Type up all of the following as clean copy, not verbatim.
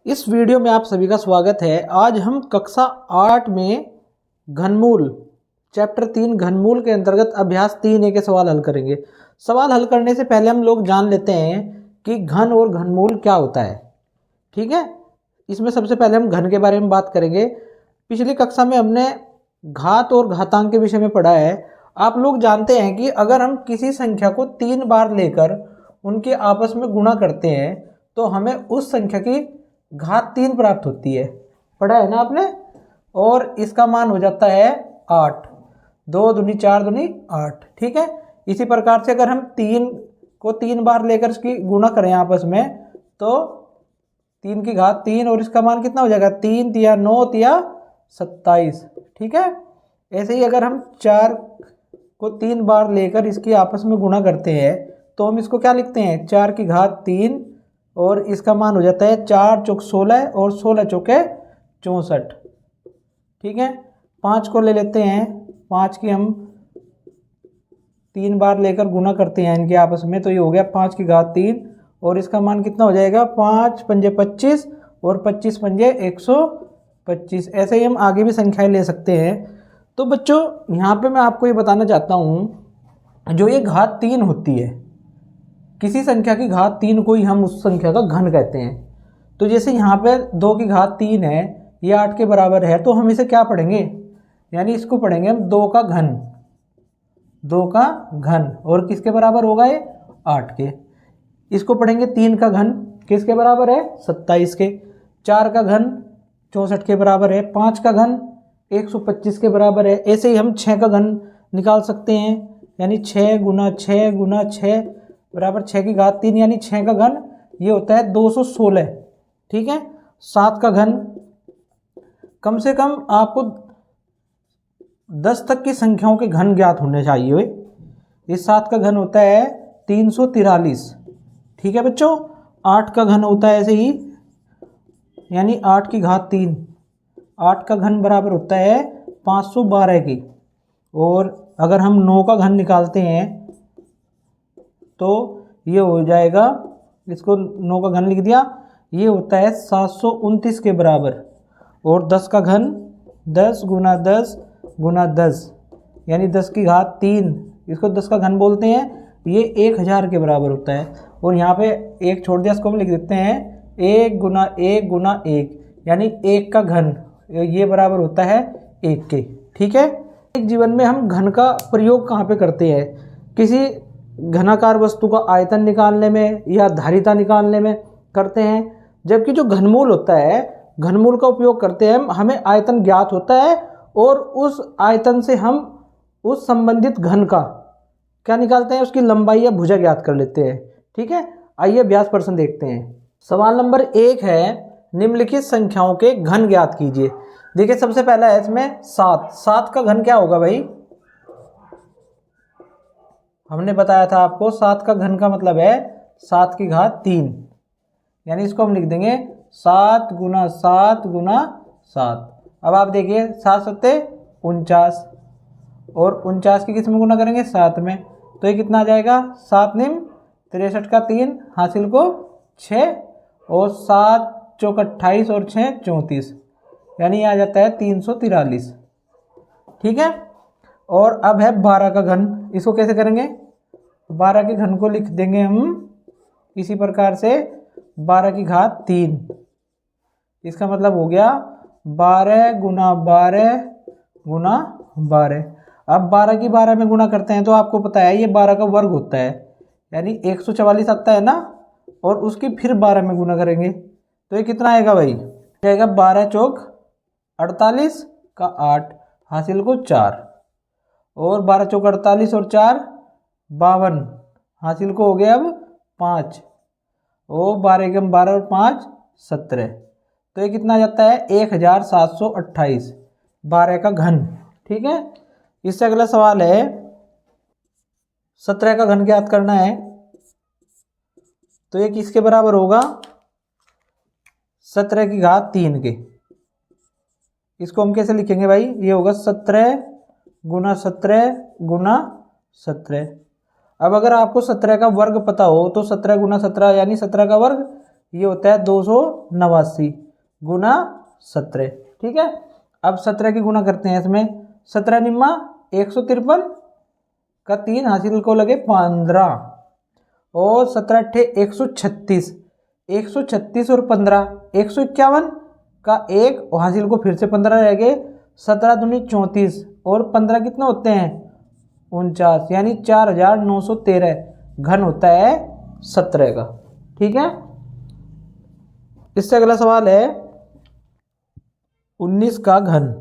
इस वीडियो में आप सभी का स्वागत है। आज हम कक्षा 8 में घनमूल चैप्टर 3 घनमूल के अंतर्गत अभ्यास 3A के सवाल हल करेंगे। सवाल हल करने से पहले हम लोग जान लेते हैं कि घन और घनमूल क्या होता है। ठीक है, इसमें सबसे पहले हम घन के बारे में बात करेंगे। पिछली कक्षा में हमने घात और घातांक के विषय में पढ़ा है। आप लोग जानते हैं कि अगर हम किसी संख्या को 3 बार लेकर उनके आपस में गुणा करते हैं तो हमें उस संख्या की घात 3 प्राप्त होती है। पढ़ा है ना आपने। और इसका मान हो जाता है 8। 2 दूनी 4 दूनी 8। ठीक है, इसी प्रकार से अगर हम 3 को 3 बार लेकर इसकी गुणा करें आपस में तो 3 की घात 3 और इसका मान कितना हो जाएगा 3 तिया 9 तिया 27। ठीक है, ऐसे ही अगर हम 4 को 3 बार लेकर इसकी आपस में गुणा करते हैं तो हम इसको क्या लिखते हैं 4 की घात 3 और इसका मान हो जाता है 4 चौक 16 और 16 चौके 64। ठीक है, 5 को ले लेते हैं। 5 की हम 3 बार लेकर गुणा करते हैं इनके आपस में तो ये हो गया 5 की घात 3 और इसका मान कितना हो जाएगा 5 पंजे 25 और 25 पंजे 125। ऐसे ही हम आगे भी संख्याएं ले सकते हैं। तो बच्चों यहाँ पे मैं आपको ये बताना चाहता हूँ, जो ये घात 3 होती है, किसी संख्या की घात 3 को ही हम उस संख्या का घन कहते हैं। तो जैसे यहाँ पे 2 की घात 3 है, ये 8 के बराबर है, तो हम इसे क्या पढ़ेंगे, यानी इसको पढ़ेंगे हम 2 का घन। 2 का घन और किसके बराबर होगा ये 8 के। इसको पढ़ेंगे 3 का घन, किसके बराबर है 27 के। 4 का घन 64 के बराबर है। 5 का घन 125 के बराबर है। ऐसे ही हम 6 का घन निकाल सकते हैं, यानी 6 गुना 6 गुना 6 बराबर 6 की घात 3, यानी 6 का घन ये होता है 216। ठीक है, 7 का घन, कम से कम आपको 10 तक की संख्याओं के घन ज्ञात होने चाहिए। इस 7 का घन होता है 343। ठीक है बच्चों, 8 का घन होता है ऐसे ही, यानी 8 की घात 3। 8 का घन बराबर होता है 512 की। और अगर हम 9 का घन निकालते हैं तो ये हो जाएगा, इसको 9 का घन लिख दिया, ये होता है 729 के बराबर। और 10 का घन 10 गुना 10 गुना 10, यानी 10 की घात 3, इसको 10 का घन बोलते हैं, ये 1000 के बराबर होता है। और यहाँ पे एक छोड़ दिया, इसको हम लिख देते हैं 1 गुना 1 गुना 1, यानी 1 का घन ये बराबर होता है 1 के। ठीक है, एक जीवन में हम घन का प्रयोग कहाँ पे करते हैं, किसी घनाकार वस्तु का आयतन निकालने में या धारिता निकालने में करते हैं। जबकि जो घनमूल होता है, घनमूल का उपयोग करते हैं हमें आयतन ज्ञात होता है और उस आयतन से हम उस संबंधित घन का क्या निकालते हैं, उसकी लंबाई या भुजा ज्ञात कर लेते हैं। ठीक है, आइए अभ्यास प्रश्न देखते हैं। सवाल नंबर 1 है, निम्नलिखित संख्याओं के घन ज्ञात कीजिए। देखिए सबसे पहला है इसमें 7। 7 का घन क्या होगा भाई, हमने बताया था आपको 7 का घन का मतलब है 7 की घात 3, यानी इसको हम लिख देंगे 7 गुना 7 गुना 7। अब आप देखिए 7 सत्ते 49 और 49 की किस में गुना करेंगे 7 में, तो ये कितना आ जाएगा 7 निम 63 का 3 हासिल को 6 और 7 चौक 28 और 6 34, यानी आ जाता है 343। ठीक है, और अब है 12 का घन। इसको कैसे करेंगे, 12 के घन को लिख देंगे हम इसी प्रकार से 12 की घात 3, इसका मतलब हो गया 12 गुना 12 गुना 12। अब 12 की 12 में गुणा करते हैं तो आपको पता है ये 12 का वर्ग होता है, यानी 144 आता है ना, और उसकी फिर 12 में गुणा करेंगे तो ये कितना आएगा भाई, जाएगा 12 चौक 48 का 8 हासिल को 4 और 12 चौक 48 और 4 52 हासिल को हो गया अब 5 और 12 के 12 और 5 17, तो ये कितना आ जाता है 1728 12 का घन। ठीक है, इससे अगला सवाल है 17 का घन ज्ञात करना है, तो ये किसके बराबर होगा 17 की घात 3 के। इसको हम कैसे लिखेंगे भाई, ये होगा 17 गुना 17 गुना 17। अब अगर आपको 17 का वर्ग पता हो तो 17 गुना 17 यानी 17 का वर्ग, ये होता है 289 गुना 17। ठीक है, अब 17 की गुना करते हैं इसमें। 17 निम्मा 153 का 3 हासिल को लगे 15 और 17 अट्ठे 136, 136 और 15 151 का 1 हासिल को फिर से 15 रह गए। 17 दूनी 34 और 15 कितने होते हैं 49, यानी 4913 घन होता है 17 का। ठीक है, इससे अगला सवाल है 19 का घन।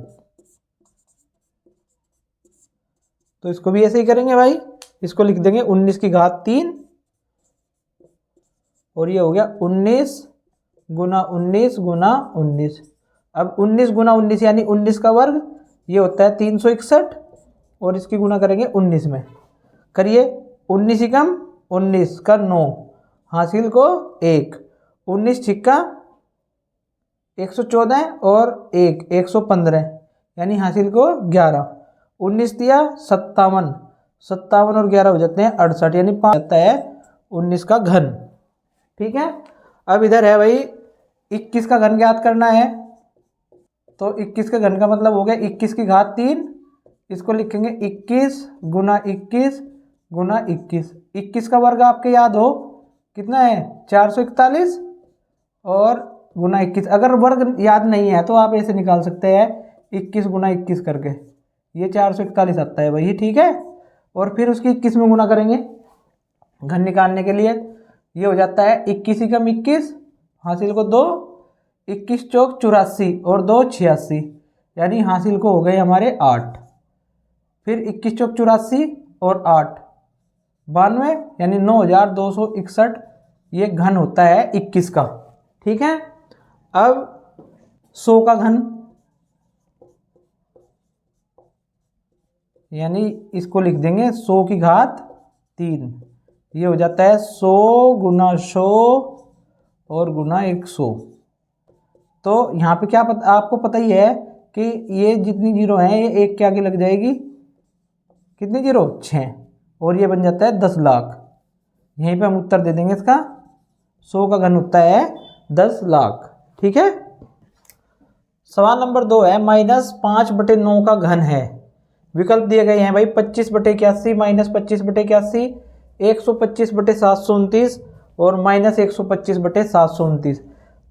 तो इसको भी ऐसे ही करेंगे भाई, इसको लिख देंगे 19 की घात 3 और ये हो गया 19 गुना 19 गुना 19। अब 19 गुना 19 यानी 19 का वर्ग, ये होता है 361 और इसकी गुना करेंगे 19 में। करिए 19 एकम 19 का 9 हासिल को 1, 19 छिक्का 114 और 1 115 यानी हासिल को 11, 19 दिया 57, 57 और 11 हो जाते हैं 68 यानी 5 आता है 19 का घन। ठीक है, अब इधर है भाई 21 का घन ज्ञात करना है। तो 21 का घन का मतलब हो गया 21 की घात 3, इसको लिखेंगे 21 गुना 21 गुना 21। 21 का वर्ग आपके याद हो कितना है 441 और गुना 21। अगर वर्ग याद नहीं है तो आप ऐसे निकाल सकते हैं 21 गुना 21 करके, ये 441 आता है भाई। ठीक है, और फिर उसकी 21 में गुना करेंगे घन निकालने के लिए। ये हो जाता है 21 एकम 21 हासिल को 2, 21 चौक 84 और 2 86 यानी हासिल को हो गए हमारे 8। फिर 21 चौक 84 और 8 92 यानी 9261 ये घन होता है 21 का। ठीक है, अब 100 का घन, यानी इसको लिख देंगे 100 की घात 3, ये हो जाता है 100 गुना 100 और गुना 100। तो यहाँ पे क्या आपको पता ही है कि ये जितनी जीरो हैं ये एक के आगे लग जाएगी, कितनी जीरो 6 और ये बन जाता है 10 लाख। यहीं पे हम उत्तर दे देंगे इसका, 100 का घन होता है 10 लाख। ठीक है, सवाल नंबर 2 है -5/9 का घन है। विकल्प दिए गए हैं भाई 25/81 -25/81 125/729 और -125/729।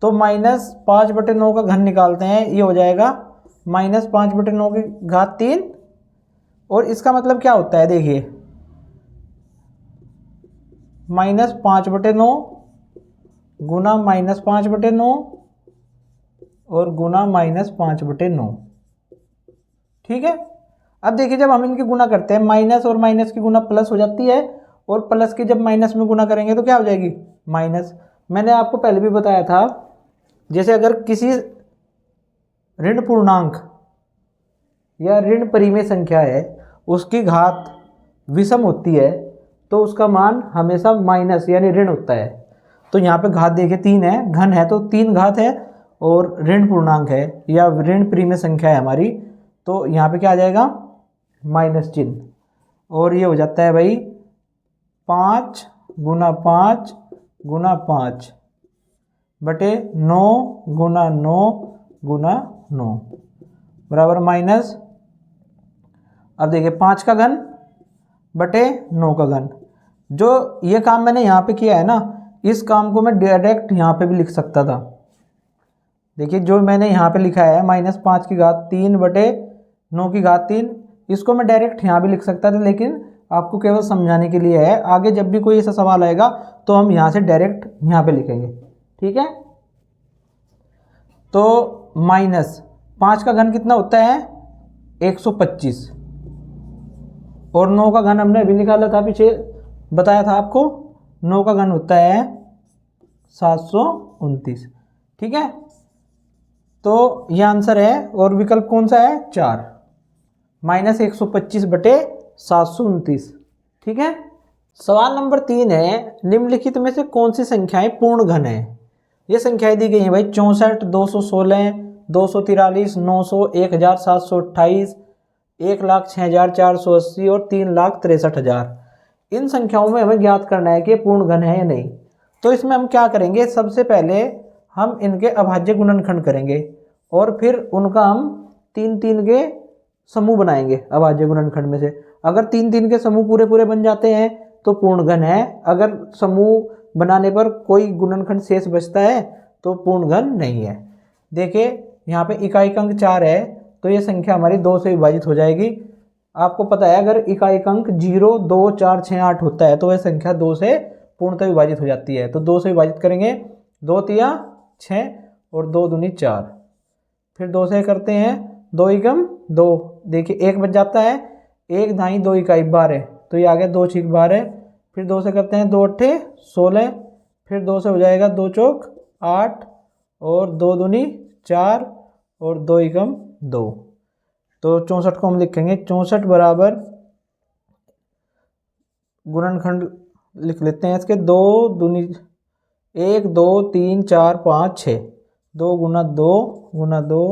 तो -5/9 का घन निकालते हैं, ये हो जाएगा -5/9 की घात 3 और इसका मतलब क्या होता है देखिए -5/9 गुना -5/9 और गुना -5/9। ठीक है, अब देखिए जब हम इनकी गुना करते हैं माइनस और माइनस की गुना प्लस हो जाती है और प्लस की जब माइनस में गुना करेंगे तो क्या हो जाएगी माइनस। मैंने आपको पहले भी बताया था, जैसे अगर किसी ऋण पूर्णांक या ऋण परिमेय संख्या है उसकी घात विषम होती है तो उसका मान हमेशा माइनस यानी ऋण होता है। तो यहाँ पे घात देखिए 3 है, घन है तो 3 घात है और ऋण पूर्णांक है या ऋण परिमेय संख्या है हमारी, तो यहाँ पे क्या आ जाएगा माइनस चिन्ह और ये हो जाता है भाई 5 गुना 5 गुना 5 बटे 9 गुना 9 गुना 9 बराबर माइनस। अब देखिए 5 का घन बटे 9 का घन। जो ये काम मैंने यहाँ पे किया है ना, इस काम को मैं डायरेक्ट यहाँ पे भी लिख सकता था। देखिए जो मैंने यहाँ पे लिखा है -5 की घात 3 बटे 9 की घात 3, इसको मैं डायरेक्ट यहाँ भी लिख सकता था, लेकिन आपको केवल समझाने के लिए है। आगे जब भी कोई ऐसा सवाल आएगा तो हम यहाँ से डायरेक्ट यहाँ पे लिखेंगे। ठीक है, तो -5 का घन कितना होता है 125 और 9 का घन हमने अभी निकाला था, पीछे बताया था आपको, 9 का घन होता है 729। ठीक है, तो यह आंसर है और विकल्प कौन सा है 4 -125 बटे 729। ठीक है, सवाल नंबर 3 है निम्नलिखित में से कौन सी संख्याएं पूर्ण घन है। ये संख्याएं दी गई हैं भाई 64 216 243 900 1728 1,06,480 और 3,63,000। इन संख्याओं में हमें ज्ञात करना है कि पूर्ण घन है या नहीं। तो इसमें हम क्या करेंगे, सबसे पहले हम इनके अभाज्य गुणनखंड करेंगे और फिर उनका हम 3-3 के समूह बनाएंगे अभाज्य गुणनखंड में से। अगर 3-3 के समूह पूरे पूरे बन जाते हैं तो पूर्ण घन है, अगर समूह बनाने पर कोई गुणनखंड शेष बचता है तो पूर्ण घन नहीं है। देखिए यहाँ पे इकाई अंक 4 है तो ये संख्या हमारी 2 से विभाजित हो जाएगी। आपको पता है अगर इकाई अंक 0, 2, 4, 6, 8 होता है तो यह संख्या 2 से पूर्णतः विभाजित हो जाती है। तो 2 से विभाजित करेंगे, 2 तिया 6 और 2 दूनी 4, फिर 2 से करते हैं 2 एकम 2, देखिए 1 बच जाता है, 1 धाई 2 इकाई 12, तो ये आ गया 2 6 12। फिर 2 से करते हैं 2 अट्ठे 16, फिर 2 से हो जाएगा 2 चौक 8 और 2 दूनी 4 और 2 एकम 2। तो 64 को हम लिखेंगे 64 बराबर गुणनखंड लिख लेते हैं इसके 2 दूनी 1 2 3 4 5 6, 2 गुना 2 गुना 2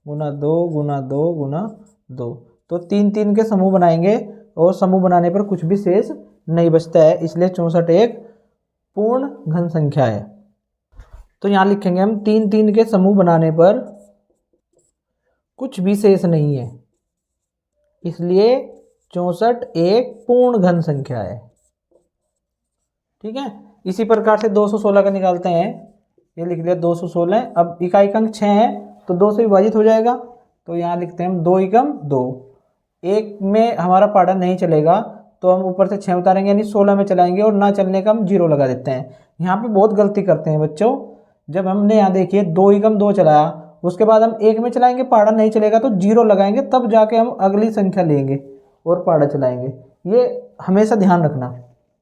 गुना 2 गुना 2 गुना 2। तो 3-3 के समूह बनाएंगे और समूह बनाने पर कुछ भी शेष नहीं बचता है, इसलिए 64 एक पूर्ण घन संख्या है। तो यहाँ लिखेंगे हम 3-3 के समूह बनाने पर कुछ भी शेष नहीं है, इसलिए 64 एक पूर्ण घन संख्या है। ठीक है, इसी प्रकार से 216 का निकालते हैं, ये लिख लिया 216। अब इकाई अंक 6 है तो 2 से विभाजित हो जाएगा, तो यहाँ लिखते हैं हम 2 एकम 2। एक में हमारा पाड़ा नहीं चलेगा तो हम ऊपर से 6 उतारेंगे यानी 16 में चलाएंगे और ना चलने का हम 0 लगा देते हैं। यहाँ पे बहुत गलती करते हैं बच्चों, जब हमने यहाँ देखिए 2 एकम 2 चलाया, उसके बाद हम 1 में चलाएंगे, पाड़ा नहीं चलेगा तो 0 लगाएंगे, तब जाके हम अगली संख्या लेंगे और पाड़ा चलाएंगे। ये हमेशा ध्यान रखना,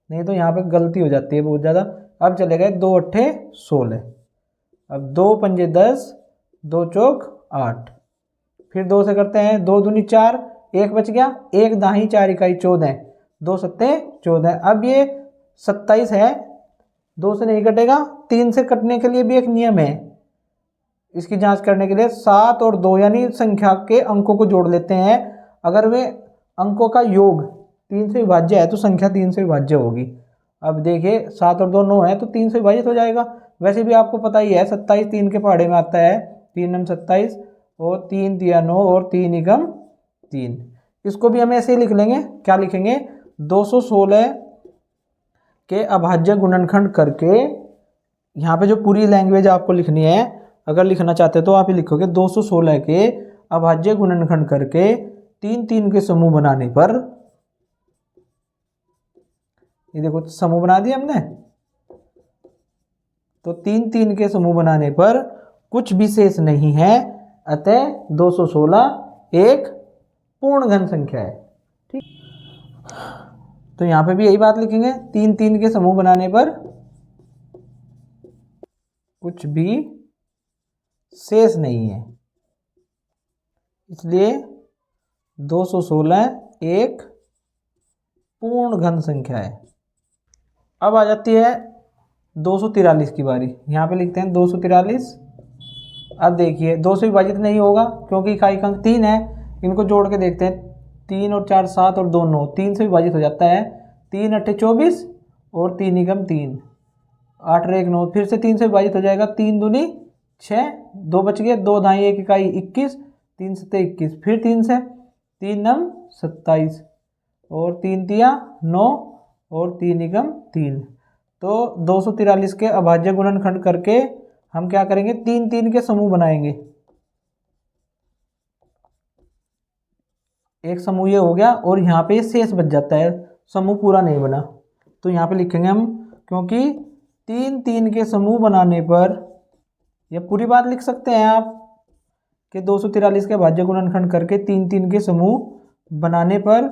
नहीं तो यहाँ पे गलती हो जाती है बहुत ज़्यादा। अब चले गए 2 अट्ठे 16, अब 2 पंजे 10, 2 चौक 8, फिर 2 से करते हैं 2 दूनी 4, 1 बच गया, 1 दाही 4 इकाई 14, 2 सत्ते 14। अब ये 27 है, 2 से नहीं कटेगा, 3 से कटने के लिए भी एक नियम है, इसकी जांच करने के लिए 7 और 2 यानी संख्या के अंकों को जोड़ लेते हैं। अगर वे अंकों का योग 3 से विभाज्य है तो संख्या 3 से विभाज्य होगी। अब देखिए 7 और 2 9 है तो 3 से विभाजित हो जाएगा। वैसे भी आपको पता ही है 27 3 के पहाड़े में आता है, 3 नम 27 और 3 तिया 9 और 3 एकम 3। इसको भी हम ऐसे ही लिख लेंगे, क्या लिखेंगे 216 के अभाज्य गुणनखंड करके, यहाँ पे जो पूरी लैंग्वेज आपको लिखनी है, अगर लिखना चाहते हो तो आप ही लिखोगे 216 के अभाज्य गुणनखंड करके 3-3 के समूह बनाने पर, ये देखो समूह बना दिया हमने, तो 3-3 के समूह बनाने पर कुछ भी शेष नहीं है, अतः 216 एक पूर्ण घन संख्या है। ठीक, तो यहाँ पे भी यही बात लिखेंगे, 3-3 के समूह बनाने पर कुछ भी शेष नहीं है, इसलिए 216 एक पूर्ण घन संख्या है। अब आ जाती है 243 की बारी, यहाँ पे लिखते हैं 243। अब देखिए 2 से विभाजित नहीं होगा क्योंकि इकाई अंक 3 है, इनको जोड़ के देखते हैं, 3 और 4 7 और 2 9, 3 से विभाजित हो जाता है, 3 अट्ठे 24 और 3 एकम 3, 8 और 1 9, फिर से 3 से विभाजित हो जाएगा, 3 दूनी 6, 2 बच गए, 2 दाई 1 इकाई 21, 3 सत्ते 21, फिर 3 से 3 नम 27 और 3 तिया 9 और 3 एकम 3। तो 243 के अभाज्य गुणनखंड करके हम क्या करेंगे, 3-3 के समूह बनाएंगे। एक समूह ये हो गया और यहाँ पे शेष बच जाता है, समूह पूरा नहीं बना, तो यहाँ पे लिखेंगे हम, क्योंकि 3-3 के समूह बनाने पर, यह पूरी बात लिख सकते हैं आप कि 243 के अभाज्य गुणनखंड करके 3-3 के समूह बनाने पर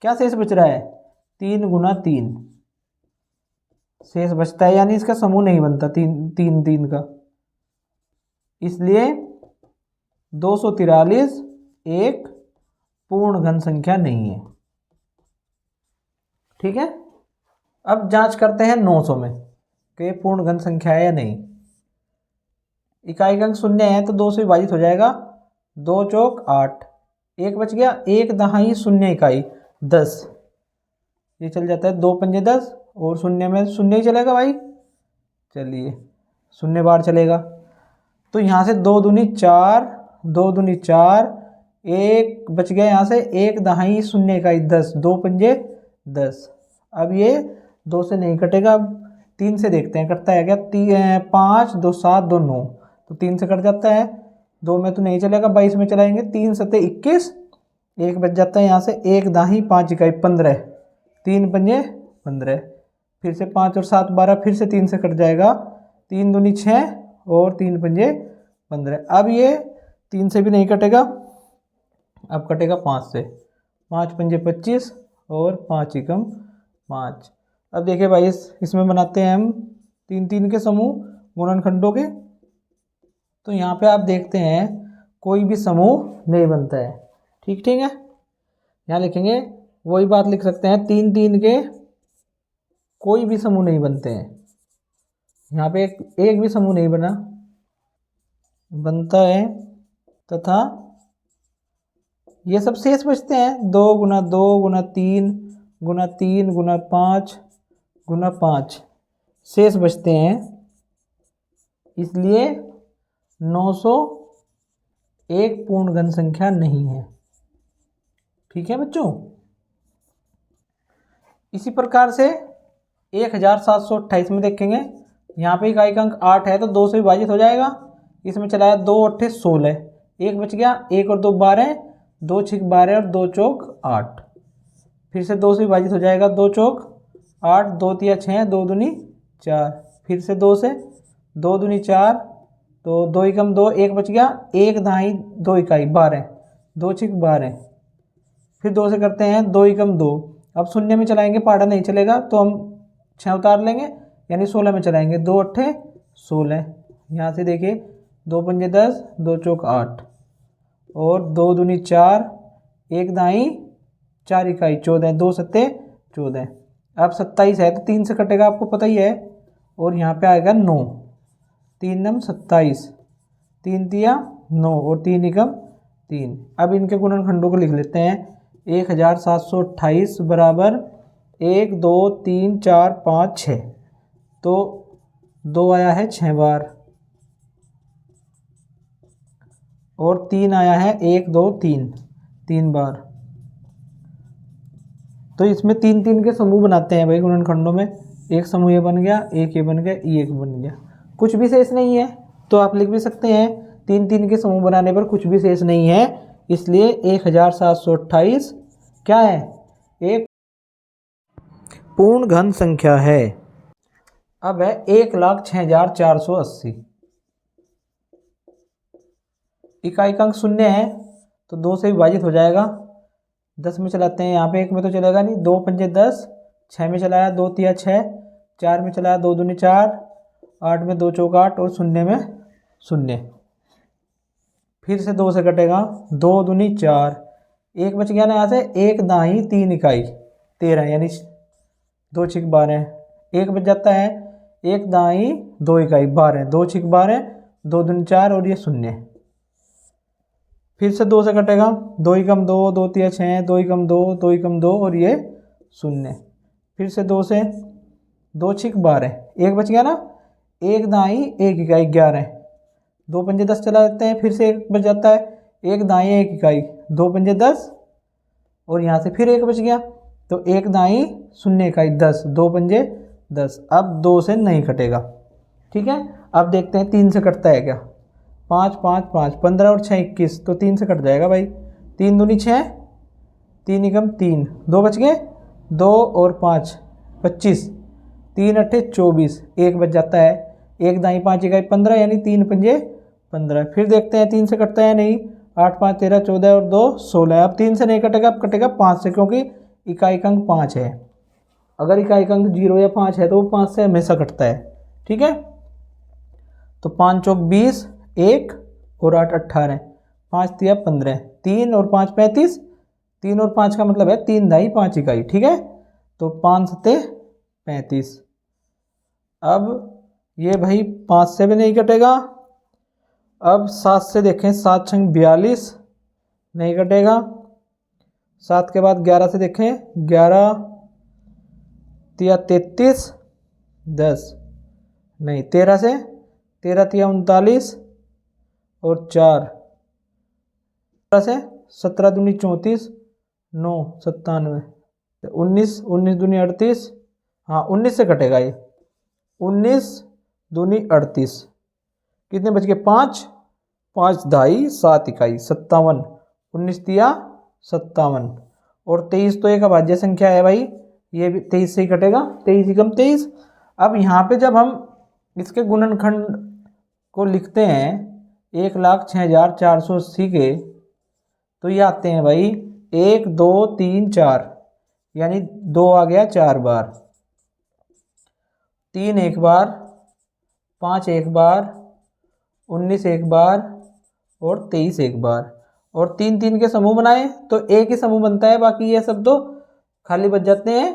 क्या शेष बच रहा है, 3 गुना 3 शेष बचता है, यानी इसका समूह नहीं बनता 3-3 का, इसलिए 243 एक पूर्ण घन संख्या नहीं है। ठीक है, अब जांच करते हैं 900 में कि पूर्ण घन संख्या है या नहीं। इकाई अंक 0 है तो 2 से विभाजित हो जाएगा, 2 चौक 8, 1 बच गया, 1 दहाई 0 इकाई 10, ये चल जाता है, 2 पंजे 10 और शून्य में शून्य ही चलेगा भाई। चलिए शून्य बार चलेगा। तो यहाँ से 2 दूनी 4, 2 दूनी 4, एक बच गया यहाँ से, एक दहाई शून्य इकाई 10, 2 पंजे 10। अब ये 2 से नहीं कटेगा, अब 3 से देखते हैं कटता है क्या। 5, 2 7, 2 9, तो 3 से कट जाता है। 2 में तो नहीं चलेगा, 22 में चलाएंगे। 3 सत्ते 21, एक बच जाता है यहाँ से, एक दाही 5 इकाई 15, 3 पंजे 15। फिर से 5 और 7 12, फिर से 3 से कट जाएगा। 3 दूनी 6 और 3 पंजे 15। अब ये 3 से भी नहीं कटेगा, अब कटेगा 5 से। 5 पंजे 25 और 5 एकम 5। अब देखिए भाई इसमें बनाते हैं हम 3 3 के समूह गुणनखंडों के। तो यहाँ पे आप देखते हैं कोई भी समूह नहीं बनता है। ठीक है, यहाँ लिखेंगे वही बात लिख सकते हैं, 3 3 के कोई भी समूह नहीं बनते हैं। यहाँ पे एक भी समूह नहीं बनता है, तथा ये सब शेष बचते हैं 2 गुना 2 गुना 3 गुना 3 गुना 5 गुना 5 शेष बचते हैं। इसलिए 901 पूर्ण घन संख्या नहीं है। ठीक है बच्चों। इसी प्रकार से 1728 में देखेंगे। यहाँ पे इकाई का अंक 8 है तो 2 से विभाजित हो जाएगा। इसमें चलाया 2 8 16, एक बच गया, 1 और 2 12, 2 6 12 और 2 चौक 8। फिर से 2 से विभाजित हो जाएगा, 2 चौक 8, 2 तिया 6, 2 दूनी 4। फिर से 2 से, 2 दूनी 4, तो 2 एकम 2, एक बच गया, 1 दहाई 2 इकाई 12, 2 6 12। फिर 2 से करते हैं 2 एकम 2। अब शून्य में चलाएंगे, पहाड़ा नहीं चलेगा तो हम 6 उतार लेंगे, यानी 16 में चलाएंगे। 2 8 16। यहाँ से देखिए 2 पंजे 10, 2 चौक 8 और 2 दूनी 4, 1 दाई 4 इकाई 14, 2 सत्ते 14। अब 27 है तो 3 से कटेगा, आपको पता ही है। और यहाँ पे आएगा 9, 3 नम 27, 3 तिया 9 और 3 एकम 3। अब इनके गुणनखंडों को लिख लेते हैं। 1728 बराबर 1 2 3 4 5 6, तो 2 आया है 6 बार और 3 आया है 1 2 3, 3 बार। तो इसमें 3 3 के समूह बनाते हैं भाई गुणनखंडों में। एक समूह ये बन गया, एक ये बन गया, ये एक बन गया। कुछ भी शेष नहीं है तो आप लिख भी सकते हैं 3 3 के समूह बनाने पर कुछ भी शेष नहीं है, इसलिए 1728 क्या है, एक पूर्ण घन संख्या है। अब है 1,06,480। इकाई का अंक 0 है तो 2 से विभाजित हो जाएगा। 10 में चलाते हैं, यहाँ पे 1 में तो चलेगा नहीं। 2 पंजे 10, 6 में चलाया, 2 तिया 6, 4 में चलाया, 2 दूनी 4, 8 में 2 चौक 8 और 0 में 0। फिर से 2 से कटेगा, 2 दूनी 4, एक बच गया ना यहाँ से, 1 दाही 3 इकाई 13, यानी 2 6 12, एक बच जाता है, 1 दाई 2 इकाई 12, 2 6 12, 2 दूनी 4 और ये 0। फिर से 2 से कटेगा, 2 एकम 2, 2 तिया 6, 2 एकम 2, 2 एकम 2 और ये 0। फिर से 2 से, 2 6 12, एक बच गया ना, 1 दाई 1 इकाई 11, 2 पंजे 10 चला देते हैं। फिर से एक बच जाता है, 1 दाई 1 इकाई, 2 पंजे 10 और यहाँ से फिर एक बच गया, तो 1 दाई 0 इकाई 10, 2 पंजे 10। अब 2 से नहीं कटेगा। ठीक है, अब देखते हैं 3 से कटता है क्या। 5 5 5, 15 और 6 21, तो 3 से कट जाएगा भाई। 3 दूनी 6, 3 एकम 3, 2 बच गए, 2 और 5 25, 3 8 24, एक बच जाता है, 1 दाई 5 इकाई 15, यानी 3 पंजे 15। फिर देखते हैं 3 से कटता है नहीं, 8 5 13 14 और 2 16। अब 3 से नहीं कटेगा, अब कटेगा 5 से, क्योंकि इकाई का अंक 5 है। अगर इकाई का अंक 0 या 5 है तो वो 5 से हमेशा कटता है। ठीक है, तो 5 चौक 20, 1 और 8 18, 5 तिया 15, 3 और 5 35, 3 और 5 का मतलब है 3 दाई 5 इकाई। ठीक है, तो 5 सत्ते 35। अब ये भाई 5 से भी नहीं कटेगा। अब 7 से देखें, 7 छंग 42, नहीं कटेगा। 7 के बाद 11 से देखें, 11 तिया 33, 10 नहीं 13 से 13 तिया 39 और 4 से 17 दूनी 34, 9 97, 19 19 दूनी 38, हाँ 19 से कटेगा ये, 19 दूनी 38, कितने बच गए 5, 5 ढाई 7 इकाई 57, 19 तिया 57 और 23 तो एक अभाज्य संख्या है भाई, ये भी 23 से ही कटेगा, 23 एकम 23। अब यहाँ पे जब हम इसके गुणनखंड को लिखते हैं 1,06,480 के, तो ये आते हैं भाई 1 2 3 4, यानी 2 आ गया 4 बार, 3 एक बार, 5 एक बार, 19 एक बार और 23 एक बार, और 3 3 के समूह बनाए तो एक ही समूह बनता है, बाकी ये सब तो खाली बच जाते हैं।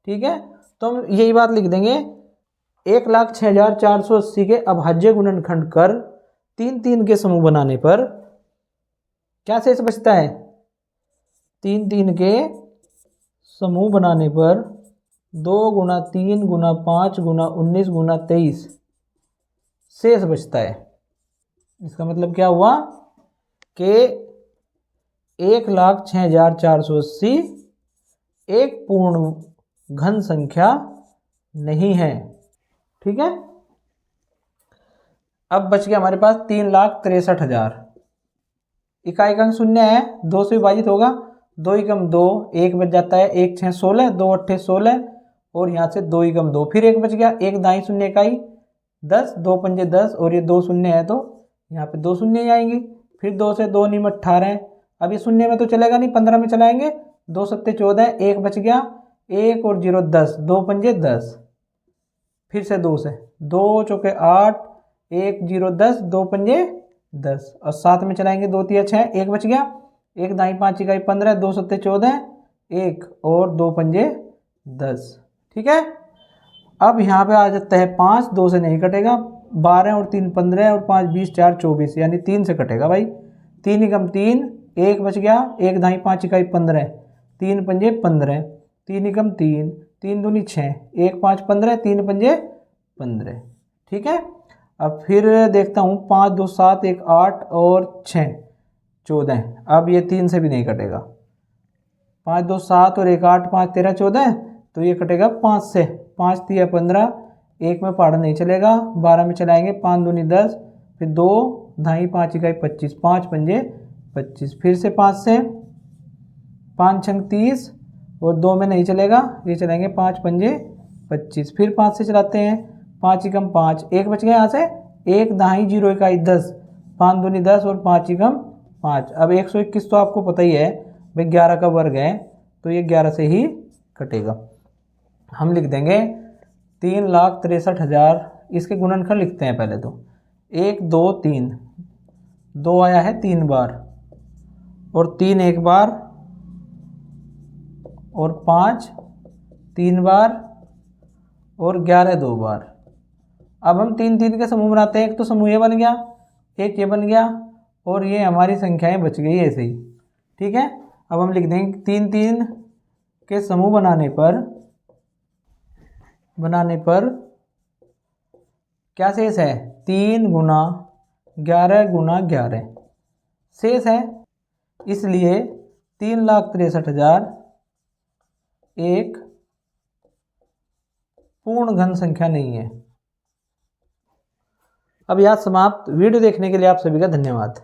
ठीक है, तो हम यही बात लिख देंगे 1,06,480 के अभाज्य गुणनखंड कर 3 3 के समूह बनाने पर क्या शेष बचता है, 3 3 के समूह बनाने पर 2 गुना 3 गुना 5 गुना 19 गुना 23 शेष बचता है। इसका मतलब क्या हुआ कि 1,06,480 एक पूर्ण घन संख्या नहीं है। ठीक है, अब बच गया हमारे पास 3,63,000। इकाई का अंक शून्य है, 2 से विभाजित होगा, 2 एकम 2, 1 बच जाता है, 1 6 16, 2 8 16 और यहाँ से 2 एकम 2, फिर 1 बच गया, 1 दाई शून्य इकाई 10, 2 पंजे 10 और ये 2 शून्य है तो यहाँ पे 2 शून्य ही आएंगी, फिर 2 से 2 निम 18, अब ये शून्य में तो चलेगा नहीं, 15 में चलाएंगे, 2 सत्ते 14, 1 बच गया, 1 और 0 10, 2 पंजे 10, फिर से 2 से 2 चौके 8, 1 0 10, 2 पंजे 10 और 7 में चलाएंगे, 2 तिया 6, 1 बच गया, 1 दाई 5 इकाई 15, 2 सत्ते 14, 1 और 2 पंजे 10। ठीक है, अब यहाँ पे आ जाता है 5, 2 से नहीं कटेगा, 12 और 3 15 और 5 20 4 24, यानी 3 से कटेगा भाई, 3 एकम 3, 1 बच गया, 1 दाई 5 इकाई 15, 3 पंजे 15, 3 एकम 3, 3 दूनी 6, 1 5 15, 3 पंजे 15। ठीक है, अब फिर देखता हूँ 5 2 7, 1 8 और 6 14, अब ये 3 से भी नहीं कटेगा, 5 2 7 और 1 8, 5 13 14, तो ये कटेगा 5 से, 5 3 15, 1 में पहाड़ा नहीं चलेगा, 12 में चलाएंगे, 5 दूनी 10, फिर 2 ढाई 5 इकाई 25, 5 पंजे 25, फिर से 5 से, 5 छंग 30 और 2 में नहीं चलेगा, ये चलाएंगे 5 पंजे 25, फिर 5 से चलाते हैं, 5 एकम 5, 1 बच गया यहाँ से, 1 दाई 0 इकाई 10, 5 दूनी 10 और 5 एकम 5। अब 121 तो आपको पता ही है भाई 11 का वर्ग है, तो ये 11 से ही कटेगा। हम लिख देंगे 3,63,000, इसके गुणनखंड लिखते हैं पहले तो, 1 2 3, 2 आया है 3 बार और 3 एक बार और 5 3 बार और 11 2 बार। अब हम 3 3 के समूह बनाते हैं, एक तो समूह ये बन गया, एक ये बन गया और ये हमारी संख्याएं बच गई ऐसे ही। ठीक है, अब हम लिख देंगे 3 3 के समूह बनाने पर क्या शेष है, 3 गुना 11 गुना 11 शेष है, इसलिए 3,63,000 एक पूर्ण घन संख्या नहीं है। अब यहाँ समाप्त। वीडियो देखने के लिए आप सभी का धन्यवाद।